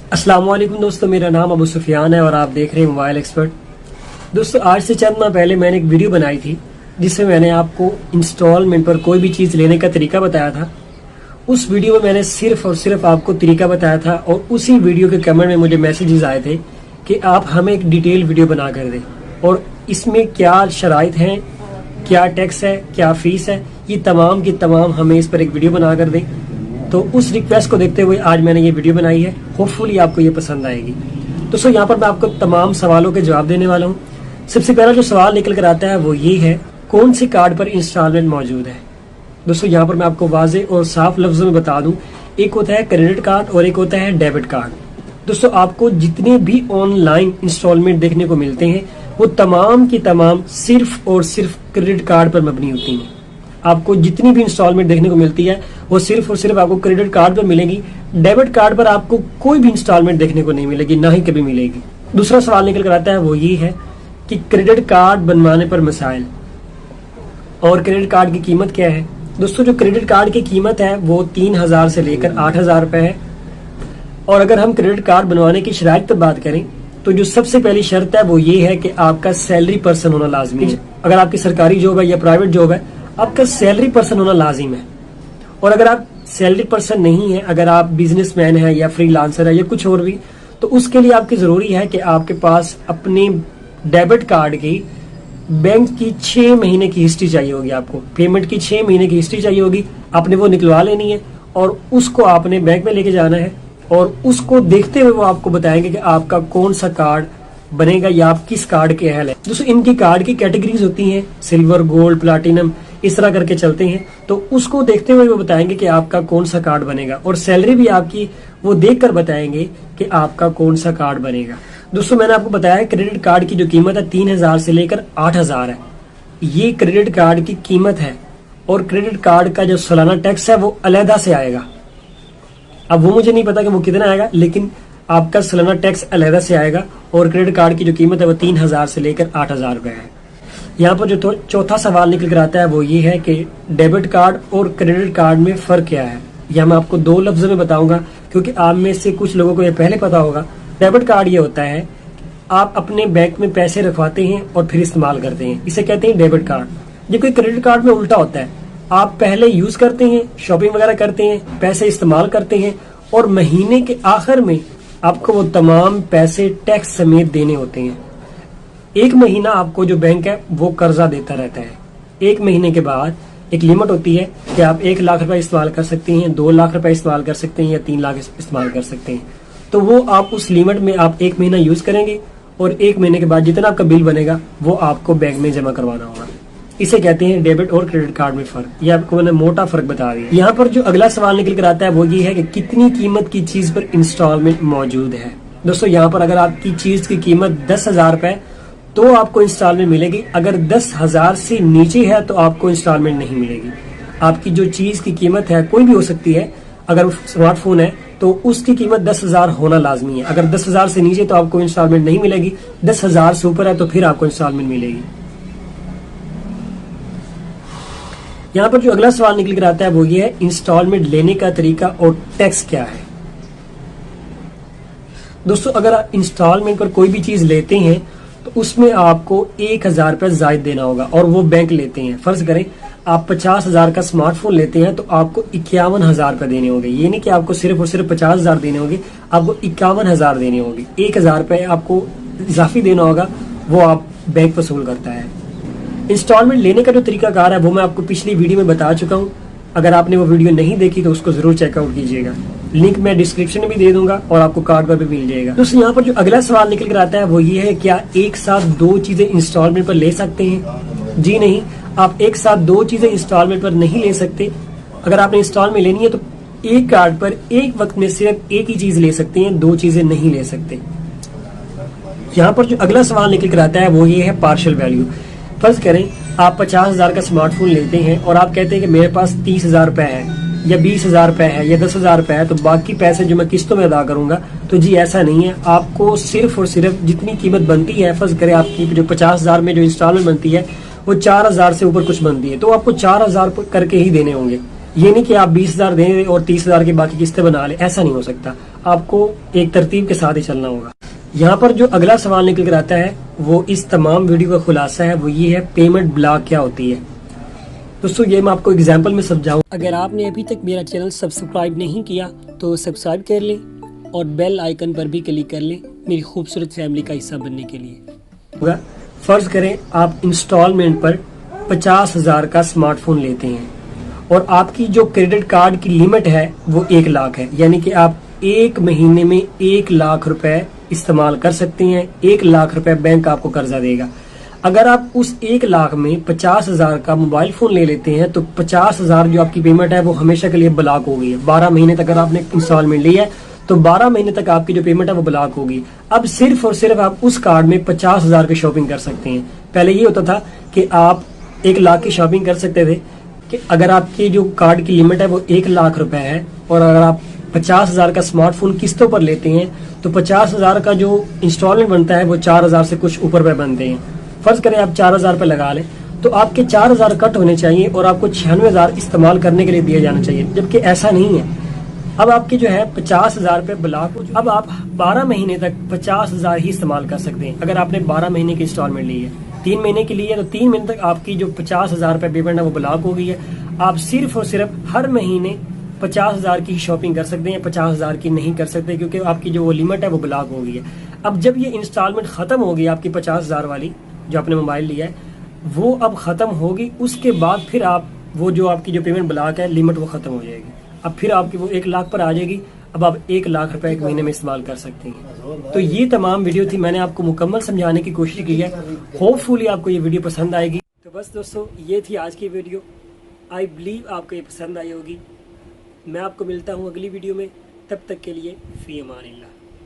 अस्सलाम वालेकुम दोस्तों, मेरा नाम अबू सुफियान है और आप देख रहे हैं मोबाइल एक्सपर्ट। दोस्तों, आज से चंद माह पहले मैंने एक वीडियो बनाई थी जिसमें मैंने आपको इंस्टॉलमेंट पर कोई भी चीज़ लेने का तरीका बताया था। उस वीडियो में मैंने सिर्फ और सिर्फ आपको तरीका बताया था और उसी वीडियो के कमेंट में मुझे मैसेजेस आए थे कि आप हमें एक डिटेल वीडियो बना कर दें और इसमें क्या शराइत हैं, क्या टैक्स है, क्या फीस है, ये तमाम की तमाम हमें इस पर एक वीडियो बना कर दें। तो उस रिक्वेस्ट को देखते हुए आज मैंने ये वीडियो बनाई है। होपफुली आपको ये पसंद आएगी। दोस्तों, यहाँ पर मैं आपको तमाम सवालों के जवाब देने वाला हूँ। सबसे पहला जो सवाल निकल कर आता है वो ये है, कौन से कार्ड पर इंस्टॉलमेंट मौजूद है। दोस्तों, यहाँ पर मैं आपको वाजे और साफ लफ्जों में बता दूं, एक होता है क्रेडिट कार्ड और एक होता है डेबिट कार्ड। दोस्तों, आपको जितने भी ऑनलाइन इंस्टॉलमेंट देखने को मिलते हैं वो तमाम की तमाम सिर्फ और सिर्फ क्रेडिट कार्ड पर मबनी होती हैं। आपको जितनी भी इंस्टॉलमेंट देखने को मिलती है वो सिर्फ और सिर्फ आपको क्रेडिट कार्ड पर मिलेगी। डेबिट कार्ड पर आपको कोई भी इंस्टॉलमेंट देखने को नहीं मिलेगी, ना ही कभी मिलेगी। दूसरा सवाल निकल कर आता है वो ये है कि क्रेडिट कार्ड बनवाने पर मसाइल और क्रेडिट कार्ड की कीमत क्या है। दोस्तों, जो क्रेडिट कार्ड की कीमत है वो 3000 से लेकर 8000 रुपए है। और अगर हम क्रेडिट कार्ड बनवाने की शराइत पर बात करें तो जो सबसे पहली शर्त है वो ये है कि आपका सैलरी पर्सन होना लाजमी है। अगर आपकी सरकारी जॉब है या प्राइवेट जॉब है, आपका सैलरी पर्सन होना लाजिम है। और अगर आप सैलरी पर्सन नहीं है, अगर आप बिजनेसमैन है या फ्रीलांसर है या कुछ और भी, तो उसके लिए आपकी जरूरी है कि आपके पास अपने डेबिट कार्ड की बैंक की 6 महीने की हिस्ट्री चाहिए होगी। आपको पेमेंट की 6 महीने की हिस्ट्री चाहिए होगी। आपने वो निकलवा लेनी है और उसको आपने बैंक में लेके जाना है और उसको देखते हुए वो आपको बताएंगे कि आपका कौन सा कार्ड बनेगा या आप किस कार्ड के अहल है। दोस्तों, इनकी कार्ड की कैटेगरीज होती हैं, सिल्वर, गोल्ड, प्लाटिनम, इस तरह करके चलते हैं। तो उसको देखते हुए वो बताएंगे कि आपका कौन सा कार्ड बनेगा और सैलरी भी आपकी वो देख कर बताएंगे कि आपका कौन सा कार्ड बनेगा। दोस्तों, मैंने आपको बताया क्रेडिट कार्ड की जो कीमत है 3000 से लेकर 8000 है। ये क्रेडिट कार्ड की कीमत है और क्रेडिट कार्ड का जो सालाना टैक्स है वो अलहदा से आएगा। अब वो मुझे नहीं पता कि वो कितना आएगा, लेकिन आपका सालाना टैक्स अलहदा से आएगा और क्रेडिट कार्ड की जो कीमत है वो 3000 से लेकर 8000 रुपए है। यहाँ पर जो चौथा सवाल निकल कर आता है वो ये है कि डेबिट कार्ड और क्रेडिट कार्ड में फर्क क्या है। यह मैं आपको 2 लफ्जों में बताऊंगा क्योंकि आप में से कुछ लोगों को ये पहले पता होगा। डेबिट कार्ड ये होता है, आप अपने बैंक में पैसे रखवाते हैं और फिर इस्तेमाल करते हैं, इसे कहते हैं डेबिट कार्ड। जबकि क्रेडिट कार्ड में उल्टा होता है, आप पहले यूज करते हैं, शॉपिंग वगैरह करते हैं, पैसे इस्तेमाल करते हैं और महीने के आखिर में आपको वो तमाम पैसे टैक्स समेत देने होते हैं। एक महीना आपको जो बैंक है वो कर्जा देता रहता है। एक महीने के बाद एक लिमिट होती है कि आप 1 लाख रुपए इस्तेमाल कर सकते हैं, 2 लाख रुपए इस्तेमाल कर सकते हैं या 3 लाख इस्तेमाल कर सकते हैं। तो वो आप उस लिमिट में आप 1 महीना यूज करेंगे और 1 महीने के बाद जितना आपका बिल बनेगा वो आपको बैंक में जमा करवाना होगा। इसे कहते हैं डेबिट और क्रेडिट कार्ड में फर्क। ये आपको मैंने मोटा फर्क बता दिया। यहाँ पर जो अगला सवाल निकल कर आता है वो ये है कि कितनी कीमत की चीज पर इंस्टॉलमेंट मौजूद है। दोस्तों, यहाँ पर अगर आपकी चीज की कीमत 10,000 रुपए तो आपको इंस्टॉलमेंट मिलेगी। अगर 10,000 से नीचे है तो आपको इंस्टॉलमेंट नहीं मिलेगी। आपकी जो चीज की कीमत है कोई भी हो सकती है, अगर स्मार्टफोन है तो उसकी कीमत 10,000 होना लाजमी है। अगर 10,000 से नीचे तो आपको इंस्टॉलमेंट नहीं मिलेगी, 10,000 से ऊपर है तो फिर आपको इंस्टॉलमेंट मिलेगी। यहाँ पर जो अगला सवाल निकल कर आता है वो ये है, इंस्टॉलमेंट लेने का तरीका और टैक्स क्या है। दोस्तों, अगर आप इंस्टॉलमेंट पर कोई भी चीज लेते हैं तो उसमें आपको 1000 रुपए जायद देना होगा और वो बैंक लेते हैं। फर्ज करें आप 50,000 का स्मार्टफोन लेते हैं तो आपको 51,000 रुपए देने होंगे। ये नहीं कि आपको सिर्फ और सिर्फ 50,000 देने होंगे, आपको 51,000 देने होंगे। 1000 रुपए आपको इजाफी देना होगा, वो आप बैंक वसूल करता है। इंस्टॉलमेंट लेने का जो तरीकाकार है वो मैं आपको पिछली वीडियो में बता चुका हूँ। अगर आपने वो वीडियो नहीं देखी तो उसको जरूर चेकआउट कीजिएगा। लिंक मैं डिस्क्रिप्शन में भी दे दूंगा और आपको कार्ड पर भी मिल जाएगा। दोस्तों, यहाँ पर जो अगला सवाल निकल कर आता है वो ये है, क्या एक साथ 2 चीजें इंस्टॉलमेंट पर ले सकते हैं। जी नहीं, आप एक साथ 2 चीजें इंस्टॉलमेंट पर नहीं ले सकते। अगर आपने इंस्टॉलमेंट लेनी है तो एक कार्ड पर एक वक्त में सिर्फ एक ही चीज ले सकते हैं, 2 चीजें नहीं ले सकते। यहाँ पर जो अगला सवाल निकल कर आता है वो ये है पार्शियल वैल्यू। फर्ज करें आप 50,000 का स्मार्टफोन लेते हैं और आप कहते हैं कि मेरे पास 30,000 रुपए है या 20,000 रुपए है या 10,000 रुपए है तो बाकी पैसे जो मैं किस्तों में अदा करूंगा। तो जी ऐसा नहीं है, आपको सिर्फ और सिर्फ जितनी कीमत बनती है, फर्ज करें आपकी जो 50,000 में जो इंस्टॉलमेंट बनती है वो 4,000 से ऊपर कुछ बनती है तो आपको 4,000 करके ही देने होंगे। ये नहीं कि आप 20,000 दें और 30,000 की बाकी किस्तें बना लें, ऐसा नहीं हो सकता। آپ کو ایک ترتیب کے ساتھ ہی چلنا ہوگا. یہاں پر جو اگلا سوال نکل کر آتا ہے وہ اس تمام ویڈیو کا خلاصہ ہے، وہ یہ ہے پیمنٹ بلاک کیا ہوتی ہے. دوستو یہ میں آپ کو اگزامپل میں سمجھاؤں. اگر آپ نے ابھی تک میرا چینل سبسکرائب نہیں کیا تو سبسکرائب کر لیں اور بیل آئیکن پر بھی کلک کر لیں میری خوبصورت فیملی کا حصہ بننے کے لیے. فرض کریں آپ انسٹالمنٹ پر 50,000 کا سمارٹ فون لیتے ہیں اور آپ کی جو کریڈٹ کارڈ کی لیمٹ ہے وہ 1 لاکھ ہے، یعنی کہ آپ ایک مہینے میں 1 لاکھ روپے استعمال کر سکتے ہیں. 1 لاکھ روپے بینک آپ کو قرضہ دے گا. اگر آپ اس 1 لاکھ میں 50,000 کا موبائل فون لے لیتے ہیں تو 50,000 جو آپ کی پیمنٹ ہے وہ ہمیشہ کے لیے بلاک ہو گئی ہے. 12 مہینے تک اگر آپ نے انسٹالمنٹ لی ہے تو 12 مہینے تک آپ کی جو پیمنٹ ہے وہ بلاک ہوگی. اب صرف اور صرف آپ اس کارڈ میں 50,000 کی شاپنگ کر سکتے ہیں. پہلے یہ ہوتا تھا کہ آپ 1 لاکھ کی شاپنگ کر سکتے تھے کہ اگر آپ کی جو کارڈ کی لیمٹ ہے وہ 1 لاکھ روپے ہے اور اگر آپ 50,000 کا سمارٹ فون قسطوں پر لیتے ہیں تو 50,000 کا جو انسٹالمنٹ بنتا ہے وہ 4,000 سے کچھ اوپر پہ بنتے ہیں. فرض کریں آپ 4,000 پہ لگا لیں تو آپ کے 4,000 کٹ ہونے چاہیے اور آپ کو 96,000 استعمال کرنے کے لیے دیا جانا چاہیے، جبکہ ایسا نہیں ہے. اب آپ کی جو ہے 50,000 پہ بلاک. اب آپ 12 مہینے تک 50,000 ہی استعمال کر سکتے ہیں. اگر آپ نے 12 مہینے کی انسٹالمنٹ لی ہے، 3 مہینے کی لی ہے تو 3 مہینے تک آپ کی جو 50,000 پہ پیمنٹ ہے وہ بلاک ہو گئی ہے. آپ صرف اور صرف ہر مہینے 50,000 کی شاپنگ کر سکتے ہیں، 50,000 کی نہیں کر سکتے کیونکہ آپ کی جو وہ لیمٹ ہے وہ بلاک ہو گئی ہے. اب جب یہ انسٹالمنٹ ختم ہوگی آپ کی 50,000 والی جو آپ نے موبائل لیا ہے وہ اب ختم ہوگی، اس کے بعد پھر آپ وہ جو آپ کی جو پیمنٹ بلاک ہے لیمٹ وہ ختم ہو جائے گی. اب پھر آپ کی وہ 1 لاکھ پر آ جائے گی. اب آپ 1 لاکھ روپے ایک مہینے میں استعمال کر سکتے ہیں. تو یہ تمام ویڈیو تھی، میں نے آپ کو مکمل سمجھانے کی کوشش کی ہے. ہوپ فلی آپ کو یہ ویڈیو پسند آئے گی. تو بس دوستو یہ تھی آج کی ویڈیو. آئی بلیو آپ کو یہ پسند آئی ہوگی. میں آپ کو ملتا ہوں اگلی ویڈیو میں، تب تک کے لیے فی امان اللہ.